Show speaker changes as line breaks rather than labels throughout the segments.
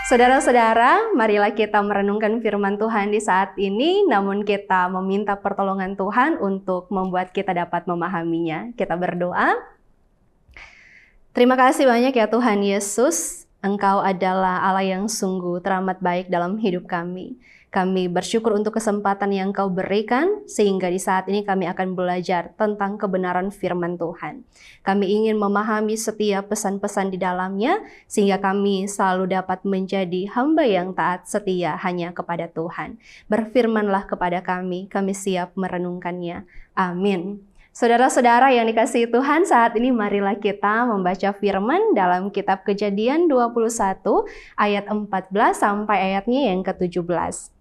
Saudara-saudara, marilah kita merenungkan firman Tuhan di saat ini, namun kita meminta pertolongan Tuhan untuk membuat kita dapat memahaminya. Kita berdoa. Terima kasih banyak ya Tuhan Yesus, Engkau adalah Allah yang sungguh teramat baik dalam hidup kami. Kami bersyukur untuk kesempatan yang Engkau berikan, sehingga di saat ini kami akan belajar tentang kebenaran firman Tuhan. Kami ingin memahami setiap pesan-pesan di dalamnya, sehingga kami selalu dapat menjadi hamba yang taat setia hanya kepada Tuhan. Berfirmanlah kepada kami siap merenungkannya. Amin. Saudara-saudara yang dikasihi Tuhan, saat ini marilah kita membaca firman dalam kitab Kejadian 21 ayat 14 sampai ayatnya yang ke-17.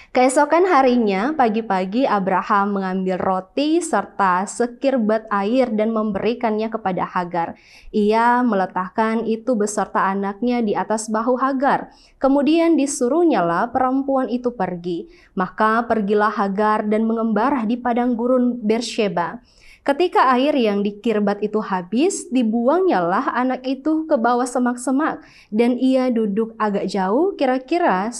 Keesokan harinya, pagi-pagi Abraham mengambil roti serta sekirbat air dan memberikannya kepada Hagar. Ia meletakkan itu beserta anaknya di atas bahu Hagar. Kemudian disuruhnyalah perempuan itu pergi. Maka pergilah Hagar dan mengembara di padang gurun Beersheba. Ketika air yang dikirbat itu habis, dibuangnyalah anak itu ke bawah semak-semak, dan ia duduk agak jauh, kira-kira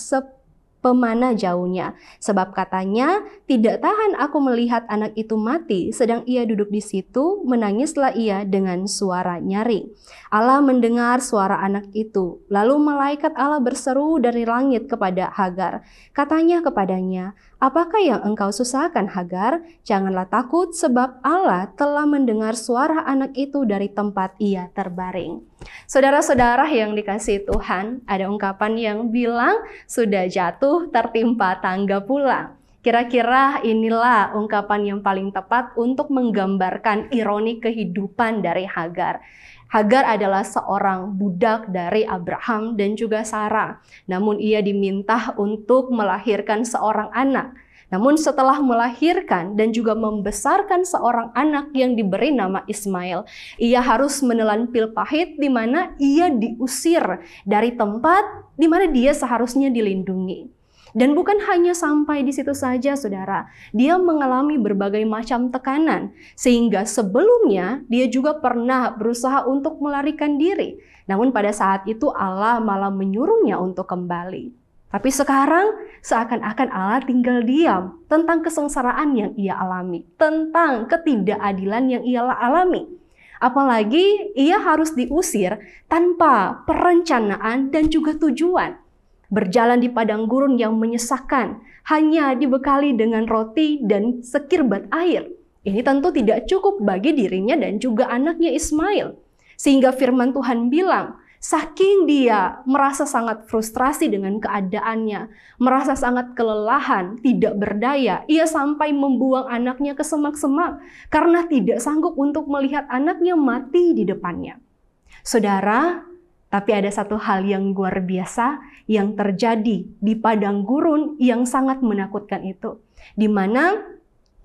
pemana jauhnya, sebab katanya, tidak tahan aku melihat anak itu mati. Sedang ia duduk di situ, menangislah ia dengan suara nyaring. Allah mendengar suara anak itu, lalu malaikat Allah berseru dari langit kepada Hagar. Katanya kepadanya, apakah yang engkau susahkan Hagar? Janganlah takut, sebab Allah telah mendengar suara anak itu dari tempat ia terbaring. Saudara-saudara yang dikasihi Tuhan, ada ungkapan yang bilang sudah jatuh tertimpa tangga pula. Kira-kira inilah ungkapan yang paling tepat untuk menggambarkan ironi kehidupan dari Hagar. Hagar adalah seorang budak dari Abraham dan juga Sarah. Namun ia diminta untuk melahirkan seorang anak. Namun setelah melahirkan dan juga membesarkan seorang anak yang diberi nama Ismail, ia harus menelan pil pahit di mana ia diusir dari tempat di mana dia seharusnya dilindungi. Dan bukan hanya sampai di situ saja, saudara. Dia mengalami berbagai macam tekanan, sehingga sebelumnya dia juga pernah berusaha untuk melarikan diri. Namun pada saat itu Allah malah menyuruhnya untuk kembali. Tapi sekarang seakan-akan Allah tinggal diam tentang kesengsaraan yang ia alami, tentang ketidakadilan yang ia alami. Apalagi ia harus diusir tanpa perencanaan dan juga tujuan. Berjalan di padang gurun yang menyesakkan, hanya dibekali dengan roti dan sekirbat air. Ini tentu tidak cukup bagi dirinya dan juga anaknya Ismail. Sehingga firman Tuhan bilang, saking dia merasa sangat frustrasi dengan keadaannya, merasa sangat kelelahan, tidak berdaya, ia sampai membuang anaknya ke semak-semak karena tidak sanggup untuk melihat anaknya mati di depannya. Saudara, tapi ada satu hal yang luar biasa yang terjadi di padang gurun yang sangat menakutkan itu, di mana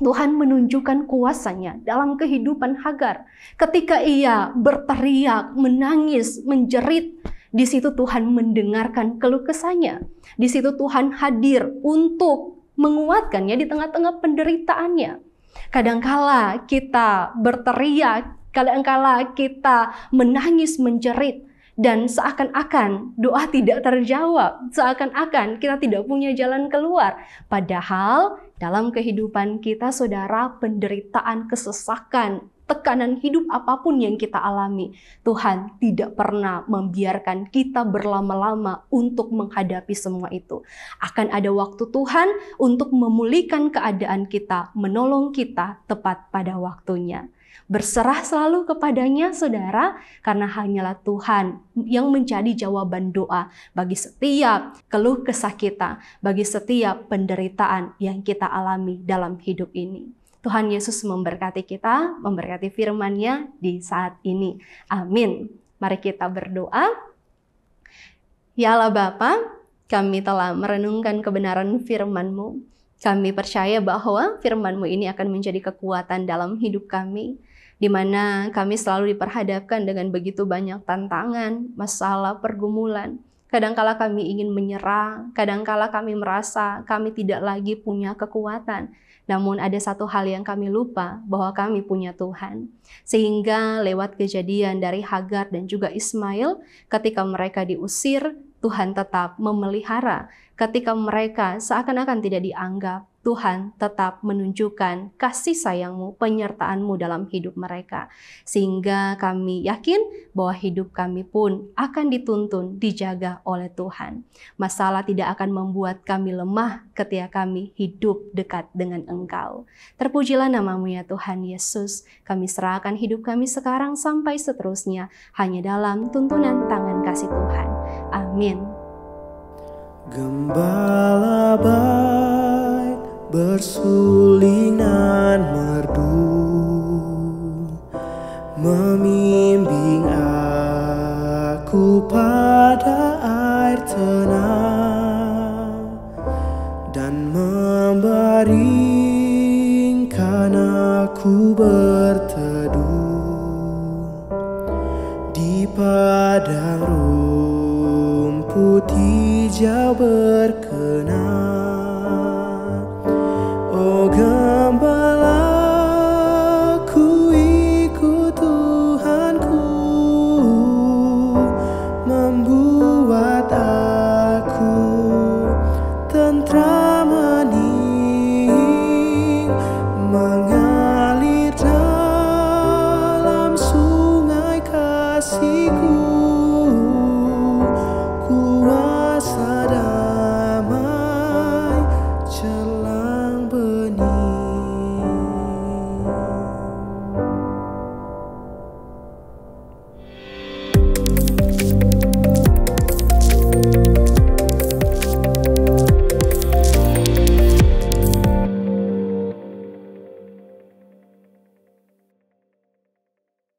Tuhan menunjukkan kuasanya dalam kehidupan Hagar. Ketika ia berteriak, menangis, menjerit, di situ Tuhan mendengarkan keluh kesahnya. Di situ Tuhan hadir untuk menguatkannya di tengah-tengah penderitaannya. Kadangkala kita berteriak, kadangkala kita menangis, menjerit, dan seakan-akan doa tidak terjawab, seakan-akan kita tidak punya jalan keluar. Padahal dalam kehidupan kita, saudara, penderitaan, kesesakan, tekanan hidup apapun yang kita alami, Tuhan tidak pernah membiarkan kita berlama-lama untuk menghadapi semua itu. Akan ada waktu Tuhan untuk memulihkan keadaan kita, menolong kita tepat pada waktunya. Berserah selalu kepadanya, saudara, karena hanyalah Tuhan yang menjadi jawaban doa bagi setiap keluh kesah kita, bagi setiap penderitaan yang kita alami dalam hidup ini. Tuhan Yesus memberkati kita, memberkati firman-Nya di saat ini. Amin. Mari kita berdoa. Ya Allah Bapa, kami telah merenungkan kebenaran firman-Mu. Kami percaya bahwa firman-Mu ini akan menjadi kekuatan dalam hidup kami, di mana kami selalu diperhadapkan dengan begitu banyak tantangan, masalah, pergumulan. Kadangkala kami ingin menyerah, kadangkala kami merasa kami tidak lagi punya kekuatan. Namun ada satu hal yang kami lupa, bahwa kami punya Tuhan. Sehingga lewat kejadian dari Hagar dan juga Ismail, ketika mereka diusir, Tuhan tetap memelihara. Ketika mereka seakan-akan tidak dianggap, Tuhan tetap menunjukkan kasih sayang-Mu, penyertaan-Mu dalam hidup mereka. Sehingga kami yakin bahwa hidup kami pun akan dituntun, dijaga oleh Tuhan. Masalah tidak akan membuat kami lemah ketika kami hidup dekat dengan Engkau. Terpujilah nama-Mu ya Tuhan Yesus. Kami serahkan hidup kami sekarang sampai seterusnya hanya dalam tuntunan tangan kasih Tuhan. Amin.
Gembala baik bersulinan merdu, membimbing aku pada air tenang, dan membaringkan aku berteduh di padang rumput hijau berkualitas.